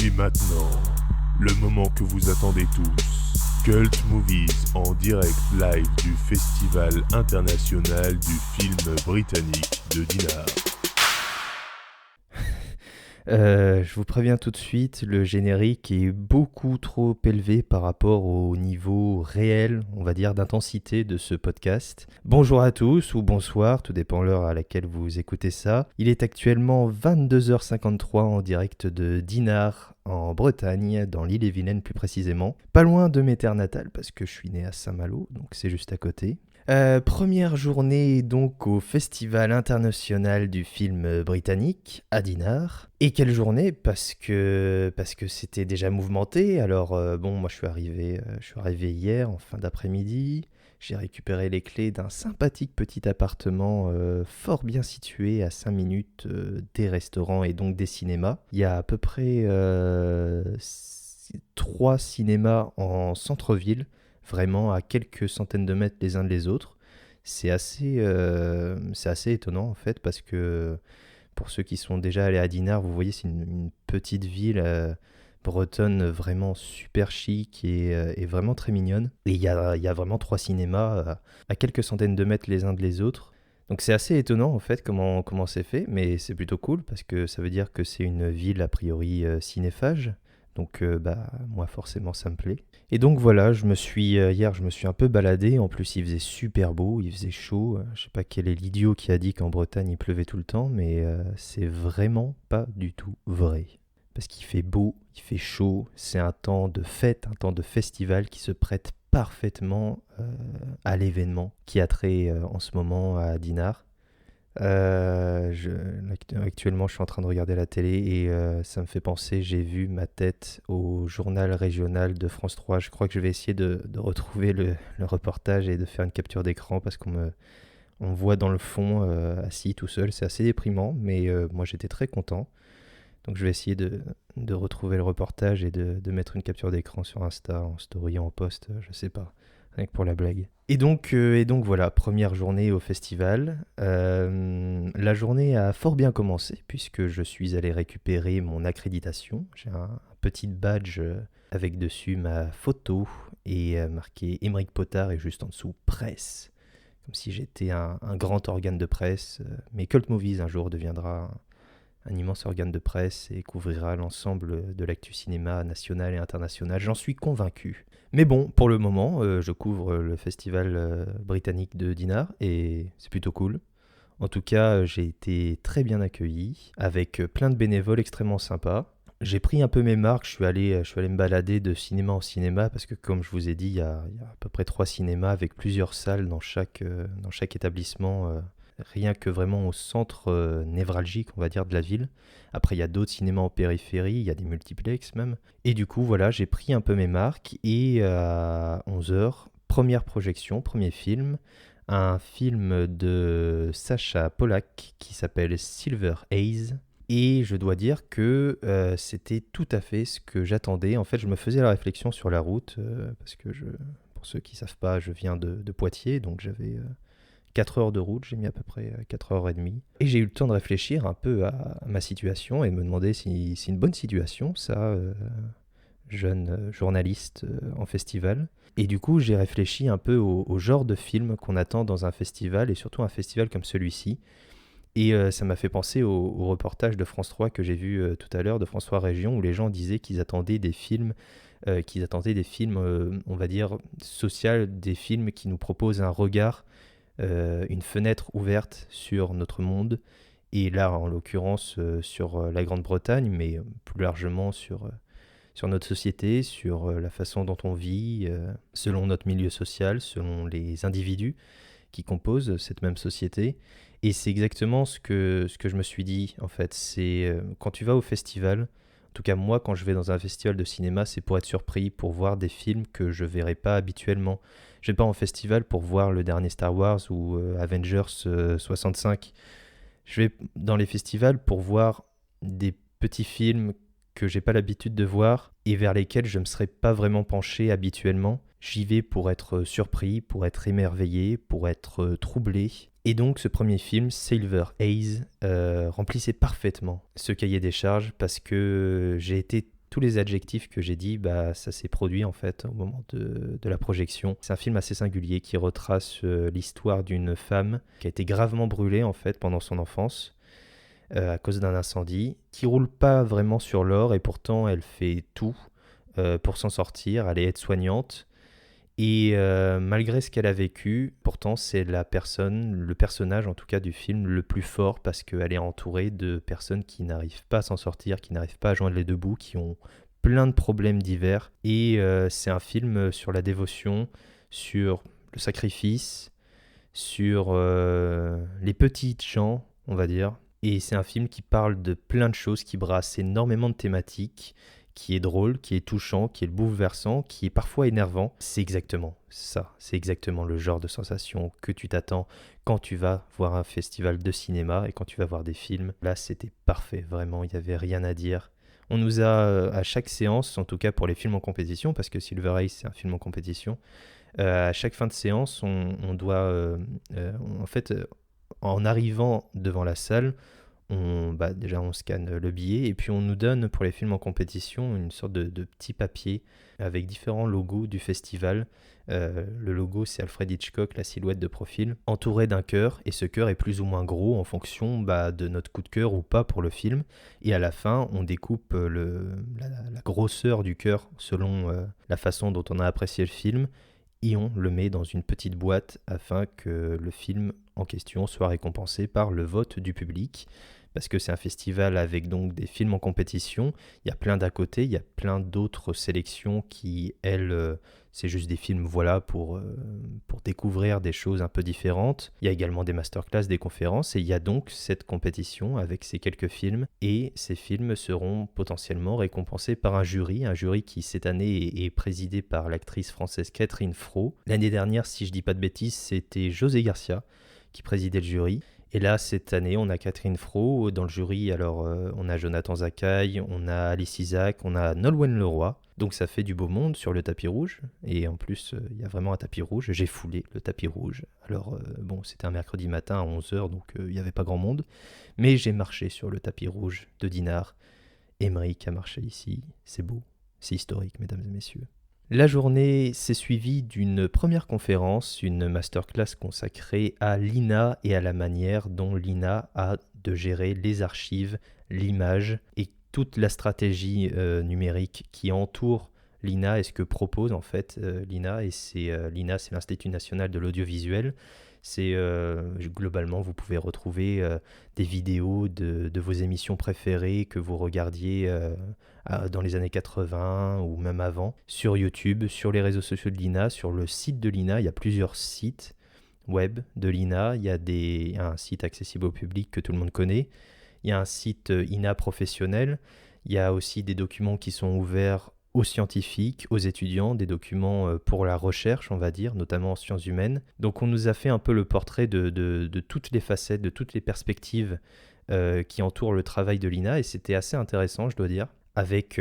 Et maintenant, le moment que vous attendez tous. Cult Movies en direct live du Festival international du film britannique de Dinard. Je vous préviens tout de suite, le générique est beaucoup trop élevé par rapport au niveau réel, on va dire, d'intensité de ce podcast. Bonjour à tous ou bonsoir, tout dépend l'heure à laquelle vous écoutez ça. Il est actuellement 22h53 en direct de Dinard, en Bretagne, dans l'île-et-Vilaine plus précisément. Pas loin de mes terres natales, parce que je suis né à Saint-Malo, donc c'est juste à côté. Première journée donc au Festival international du film britannique à Dinard. Et quelle journée parce que c'était déjà mouvementé. Alors moi je suis arrivé hier en fin d'après-midi. J'ai récupéré les clés d'un sympathique petit appartement fort bien situé à 5 minutes des restaurants et donc des cinémas. Il y a à peu près 3 cinémas en centre-ville, vraiment à quelques centaines de mètres les uns des autres. C'est assez étonnant en fait parce que pour ceux qui sont déjà allés à Dinard, vous voyez c'est une petite ville bretonne vraiment super chic et vraiment très mignonne. Et il y a vraiment 3 cinémas à quelques centaines de mètres les uns des autres. Donc c'est assez étonnant en fait comment c'est fait, mais c'est plutôt cool parce que ça veut dire que c'est une ville a priori cinéphage. Donc moi forcément ça me plaît. Et donc voilà, hier je me suis un peu baladé, en plus il faisait super beau, il faisait chaud, je sais pas quel est l'idiot qui a dit qu'en Bretagne il pleuvait tout le temps, mais c'est vraiment pas du tout vrai. Parce qu'il fait beau, il fait chaud, c'est un temps de fête, un temps de festival qui se prête parfaitement à l'événement qui a trait en ce moment à Dinard. Actuellement, je suis en train de regarder la télé et ça me fait penser, j'ai vu ma tête au journal régional de France 3. Je crois que je vais essayer de retrouver le reportage et de faire une capture d'écran parce qu'on me voit dans le fond assis tout seul. C'est assez déprimant, mais moi j'étais très content. Donc je vais essayer de retrouver le reportage et de mettre une capture d'écran sur Insta, en story, en post, je sais pas, rien que pour la blague. Et donc voilà, première journée au festival. La journée a fort bien commencé puisque je suis allé récupérer mon accréditation. J'ai un petit badge avec dessus ma photo et marqué Émeric Potard et juste en dessous presse. Comme si j'étais un grand organe de presse. Mais Cult Movies un jour deviendra un immense organe de presse et couvrira l'ensemble de l'actu cinéma national et international. J'en suis convaincu. Mais bon, pour le moment, je couvre le festival britannique de Dinard et c'est plutôt cool. En tout cas, j'ai été très bien accueilli avec plein de bénévoles extrêmement sympas. J'ai pris un peu mes marques, je suis allé me balader de cinéma en cinéma parce que comme je vous ai dit, il y a à peu près 3 cinémas avec plusieurs salles dans chaque établissement. Rien que vraiment au centre névralgique, on va dire, de la ville. Après, il y a d'autres cinémas en périphérie, il y a des multiplex même. Et du coup, voilà, j'ai pris un peu mes marques et à 11h, première projection, premier film, un film de Sacha Polak qui s'appelle Silver Haze. Et je dois dire que c'était tout à fait ce que j'attendais. En fait, je me faisais la réflexion sur la route parce que pour ceux qui ne savent pas, je viens de Poitiers, donc j'avais 4 heures de route, j'ai mis à peu près 4h30. Et j'ai eu le temps de réfléchir un peu à ma situation et me demander si c'est une bonne situation, ça, jeune journaliste en festival. Et du coup, j'ai réfléchi un peu au genre de film qu'on attend dans un festival, et surtout un festival comme celui-ci. Et ça m'a fait penser au reportage de France 3 que j'ai vu tout à l'heure, de France 3 Région, où les gens disaient qu'ils attendaient des films, on va dire, sociaux, des films qui nous proposent un regard, une fenêtre ouverte sur notre monde, et là en l'occurrence sur la Grande-Bretagne, mais plus largement sur notre société, sur la façon dont on vit, selon notre milieu social, selon les individus qui composent cette même société. Et c'est exactement ce que je me suis dit en fait. C'est quand tu vas au festival, en tout cas moi quand je vais dans un festival de cinéma, c'est pour être surpris, pour voir des films que je verrais pas habituellement. Je vais pas en festival pour voir le dernier Star Wars ou Avengers 65. Je vais dans les festivals pour voir des petits films que j'ai pas l'habitude de voir et vers lesquels je me serais pas vraiment penché habituellement. J'y vais pour être surpris, pour être émerveillé, pour être troublé. Et donc ce premier film, Silver Haze, remplissait parfaitement ce cahier des charges parce que j'ai été tous les adjectifs que j'ai dit, ça s'est produit en fait au moment de la projection. C'est un film assez singulier qui retrace l'histoire d'une femme qui a été gravement brûlée en fait pendant son enfance à cause d'un incendie, qui roule pas vraiment sur l'or et pourtant elle fait tout pour s'en sortir. Elle est aide-soignante. Et malgré ce qu'elle a vécu, pourtant c'est le personnage en tout cas du film le plus fort parce qu'elle est entourée de personnes qui n'arrivent pas à s'en sortir, qui n'arrivent pas à joindre les deux bouts, qui ont plein de problèmes divers. Et c'est un film sur la dévotion, sur le sacrifice, sur les petites gens, on va dire. Et c'est un film qui parle de plein de choses, qui brasse énormément de thématiques, qui est drôle, qui est touchant, qui est bouleversant, qui est parfois énervant. C'est exactement ça, c'est exactement le genre de sensation que tu t'attends quand tu vas voir un festival de cinéma et quand tu vas voir des films. Là, c'était parfait, vraiment, il n'y avait rien à dire. On nous a, à chaque séance, en tout cas pour les films en compétition, parce que Silver Ace, c'est un film en compétition, à chaque fin de séance, on doit, en fait, en arrivant devant la salle, déjà on scanne le billet et puis on nous donne pour les films en compétition une sorte de petit papier avec différents logos du festival. Le logo c'est Alfred Hitchcock, la silhouette de profil, entouré d'un cœur, et ce cœur est plus ou moins gros en fonction de notre coup de cœur ou pas pour le film. Et à la fin on découpe la grosseur du cœur selon la façon dont on a apprécié le film, et on le met dans une petite boîte afin que le film en question soit récompensé par le vote du public. Parce que c'est un festival avec donc des films en compétition, il y a plein d'à côté, il y a plein d'autres sélections qui, elles, c'est juste des films pour découvrir des choses un peu différentes. Il y a également des masterclass, des conférences, et il y a donc cette compétition avec ces quelques films, et ces films seront potentiellement récompensés par un jury qui cette année est présidé par l'actrice française Catherine Fro. L'année dernière, si je dis pas de bêtises, c'était José Garcia qui présidait le jury. Et là, cette année, on a Catherine Fro dans le jury. Alors, on a Jonathan Zakaï, on a Alice Isaac, on a Nolwenn Leroy. Donc, ça fait du beau monde sur le tapis rouge. Et en plus, il y a vraiment un tapis rouge. J'ai foulé le tapis rouge. Alors, c'était un mercredi matin à 11h, donc il n'y avait pas grand monde. Mais j'ai marché sur le tapis rouge de Dinard. Emmerich a marché ici. C'est beau. C'est historique, mesdames et messieurs. La journée s'est suivie d'une première conférence, une masterclass consacrée à l'INA et à la manière dont l'INA a de gérer les archives, l'image et toute la stratégie numérique qui entoure l'INA et ce que propose en fait l'INA. Et l'INA, c'est l'Institut national de l'audiovisuel. Globalement, vous pouvez retrouver des vidéos de vos émissions préférées que vous regardiez dans les années 80 ou même avant, sur YouTube, sur les réseaux sociaux de l'INA, sur le site de l'INA. Il y a plusieurs sites web de l'INA. Il y a un site accessible au public que tout le monde connaît. Il y a un site INA professionnel. Il y a aussi des documents qui sont ouverts aux scientifiques, aux étudiants, des documents pour la recherche, on va dire, notamment en sciences humaines. Donc on nous a fait un peu le portrait de toutes les facettes, de toutes les perspectives qui entourent le travail de l'INA, et c'était assez intéressant, je dois dire, avec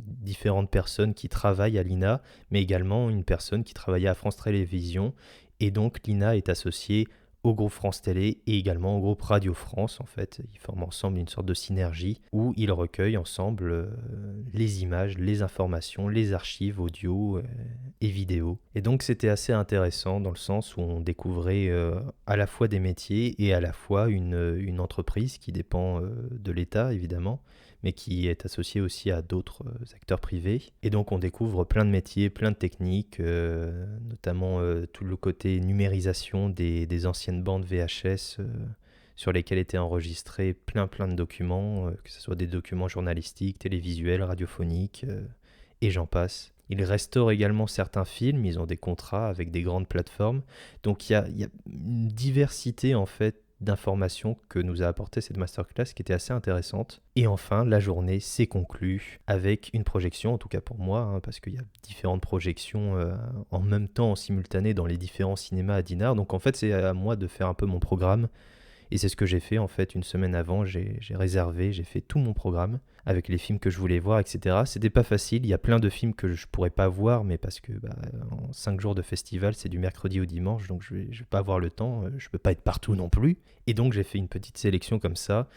différentes personnes qui travaillent à l'INA, mais également une personne qui travaillait à France Télévisions, et donc l'INA est associée au groupe France Télé et également au groupe Radio France. En fait, ils forment ensemble une sorte de synergie où ils recueillent ensemble les images, les informations, les archives audio et vidéo. Et donc c'était assez intéressant dans le sens où on découvrait à la fois des métiers et à la fois une entreprise qui dépend de l'État évidemment, mais qui est associée aussi à d'autres acteurs privés. Et donc on découvre plein de métiers, plein de techniques, notamment tout le côté numérisation des anciennes bandes VHS sur lesquelles étaient enregistrés plein de documents, que ce soit des documents journalistiques, télévisuels, radiophoniques, et j'en passe. Ils restaurent également certains films, ils ont des contrats avec des grandes plateformes. Donc il y a une diversité en fait d'informations que nous a apporté cette masterclass qui était assez intéressante. Et enfin, la journée s'est conclue avec une projection, en tout cas pour moi, parce qu'il y a différentes projections en même temps, en simultané, dans les différents cinémas à Dinard. Donc en fait, c'est à moi de faire un peu mon programme. Et c'est ce que j'ai fait en fait une semaine avant, j'ai fait tout mon programme avec les films que je voulais voir, etc. C'était pas facile, il y a plein de films que je pourrais pas voir, mais parce que en 5 jours de festival, c'est du mercredi au dimanche, donc je vais pas avoir le temps, je peux pas être partout non plus. Et donc j'ai fait une petite sélection comme ça,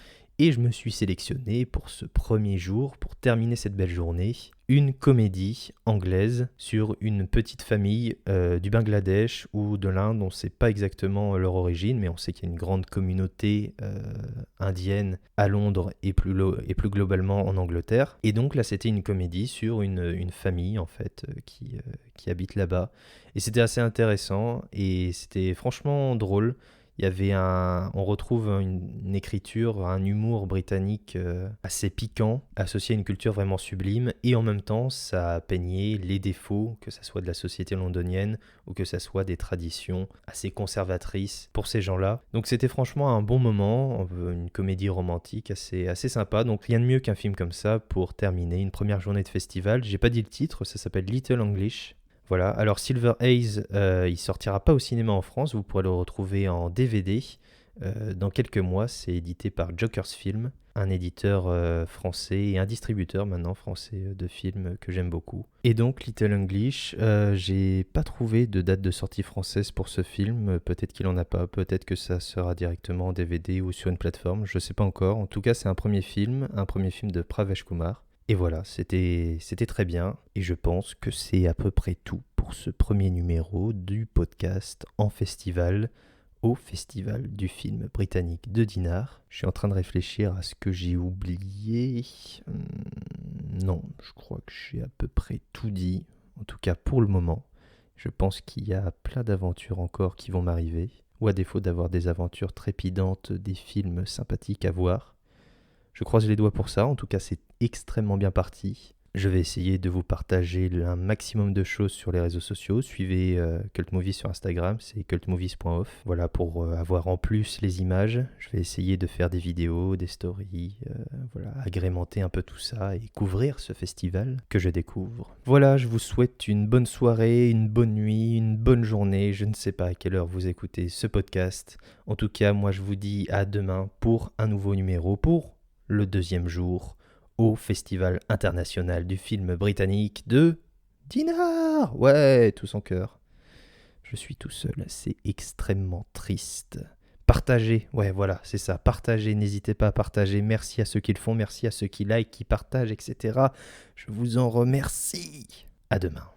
Et je me suis sélectionné pour ce premier jour, pour terminer cette belle journée, une comédie anglaise sur une petite famille du Bangladesh ou de l'Inde. On ne sait pas exactement leur origine, mais on sait qu'il y a une grande communauté indienne à Londres et plus globalement en Angleterre. Et donc là, c'était une comédie sur une famille en fait qui habite là-bas. Et c'était assez intéressant et c'était franchement drôle. Il y avait on retrouve une écriture, un humour britannique assez piquant, associé à une culture vraiment sublime, et en même temps, ça peignait les défauts, que ce soit de la société londonienne ou que ce soit des traditions assez conservatrices pour ces gens-là. Donc c'était franchement un bon moment, une comédie romantique assez sympa. Donc rien de mieux qu'un film comme ça pour terminer une première journée de festival. J'ai pas dit le titre, ça s'appelle Little English. Voilà, alors Silver Haze, il sortira pas au cinéma en France, vous pourrez le retrouver en DVD dans quelques mois. C'est édité par Jokers Film, un éditeur français et un distributeur maintenant français de films que j'aime beaucoup. Et donc Little English, j'ai pas trouvé de date de sortie française pour ce film, peut-être qu'il en a pas, peut-être que ça sera directement en DVD ou sur une plateforme, je sais pas encore. En tout cas c'est un premier film de Pravesh Kumar. Et voilà, c'était très bien et je pense que c'est à peu près tout pour ce premier numéro du podcast en festival, au festival du film britannique de Dinard. Je suis en train de réfléchir à ce que j'ai oublié. Non, je crois que j'ai à peu près tout dit, en tout cas pour le moment. Je pense qu'il y a plein d'aventures encore qui vont m'arriver, ou à défaut d'avoir des aventures trépidantes, des films sympathiques à voir. Je croise les doigts pour ça, en tout cas c'est extrêmement bien parti. Je vais essayer de vous partager un maximum de choses sur les réseaux sociaux. Suivez Cult Movies sur Instagram, c'est cultmovies.off. Voilà, pour avoir en plus les images. Je vais essayer de faire des vidéos, des stories, voilà, agrémenter un peu tout ça et couvrir ce festival que je découvre. Voilà, je vous souhaite une bonne soirée, une bonne nuit, une bonne journée. Je ne sais pas à quelle heure vous écoutez ce podcast. En tout cas, moi je vous dis à demain pour un nouveau numéro, pour le deuxième jour au Festival international du film britannique de Dinard. Ouais, tout son cœur. Je suis tout seul, c'est extrêmement triste. Partagez, ouais voilà, c'est ça, partagez, n'hésitez pas à partager. Merci à ceux qui le font, merci à ceux qui like, qui partagent, etc. Je vous en remercie. À demain.